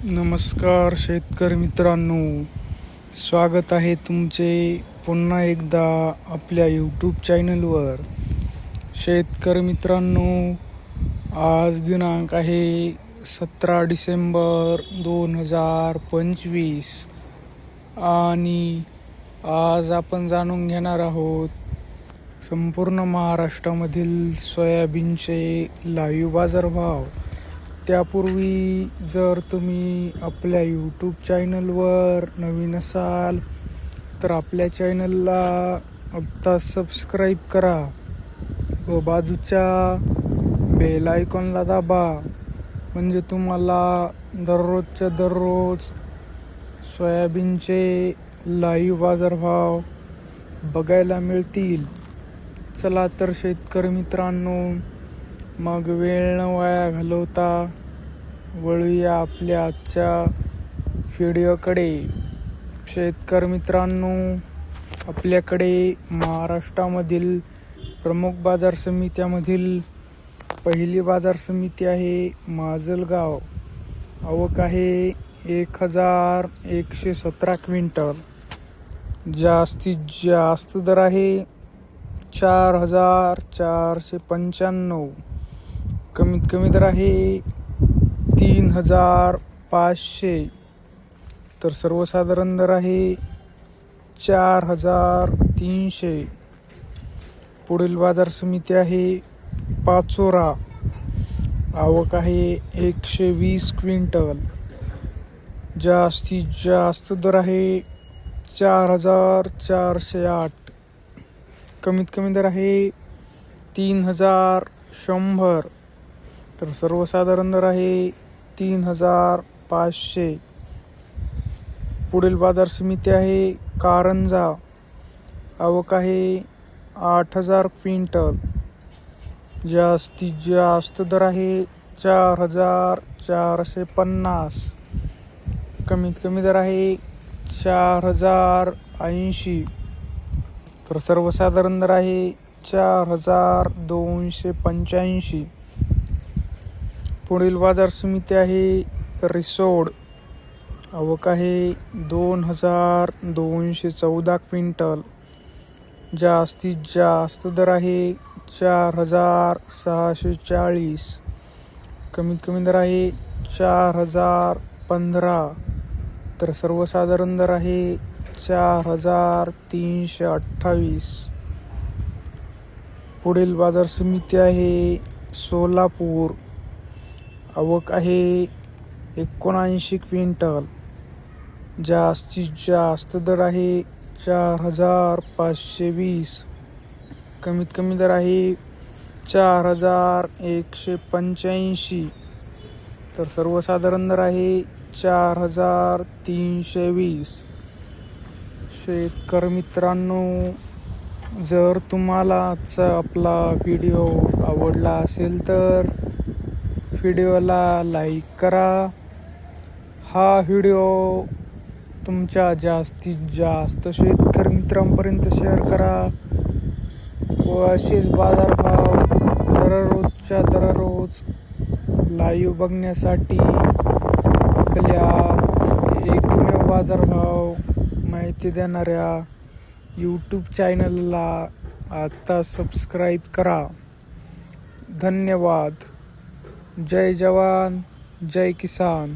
नमस्कार शेतकरी मित्रांनो, स्वागत आहे तुमचे पुन्हा एकदा आपल्या यूट्यूब चॅनलवर. शेतकरी मित्रांनो, आज दिनांक आहे 17 डिसेंबर 2025 आणि आज आपण जाणून घेणार आहोत संपूर्ण महाराष्ट्रामधील सोयाबीनचे लाईव्ह बाजारभाव. त्यापूर्वी जर तुम्ही आपल्या यूट्यूब चॅनलवर नवीन असाल तर आपल्या चॅनलला आत्ता सबस्क्राईब करा व बाजूच्या बेल आयकॉनला दाबा, म्हणजे तुम्हाला दररोजच्या दररोज सोयाबीनचे लाईव्ह बाजारभाव बघायला मिळतील. चला तर शेतकरी मित्रांनो, मग वेळ न वाया घालवता वळूया आपल्या आजच्या व्हिडिओकडे. शेतकरी मित्रांनो, आपल्याकडे महाराष्ट्रामधील प्रमुख बाजार समित्यामधील पहिली बाजार समिती आहे माजलगाव. आवक आहे 1117 क्विंटल. जास्तीत जास्त दर आहे 4495. कमीत कमी दर आहे 3500. तर सर्वसाधारण दर आहे 4300. पुढील बाजार समिती आहे पाचोरा. आवक आहे 120 क्विंटल. जास्तीत जास्त दर आहे 4408. कमीत कमी दर आहे 3100. तर सर्वसाधारण दर आहे 3500. पुढील बाजार समिती आहे कारंजा. आवक आहे 8000 क्विंटल. जास्तीत जास्त दर आहे 4450. कमीत कमी दर आहे 4080. तर सर्वसाधारण दर आहे 4285. पुढील बाजार समिती आहे रिसोड. आवक आहे 2214 क्विंटल. जास्तीत जास्त दर आहे 4640. कमीत कमी दर आहे 4015. तर सर्वसाधारण दर आहे 4328. पुढील बाजार समिती आहे सोलापूर. आवक आहे 79 क्विंटल. जास्तीत जास्त दर आहे 4520. कमीत कमी दर आहे 4185. तर सर्वसाधारण दर आहे 4320. शेतकरी मित्रांनो, जर तुम्हाला आजचा आपला व्हिडिओ आवडला असेल तर व्हिडिओला लाईक करा. हा व्हिडिओ तुमच्या जास्तीत जास्त शेतकरी मित्रांपर्यंत शेअर करा व असेच बाजारभाव दररोज लाईव्ह बघण्यासाठी आपल्या एकमेव बाजारभाव माहिती देणाऱ्या यूट्यूब चॅनलला आता सबस्क्राईब करा. धन्यवाद. जय जवान, जय किसान.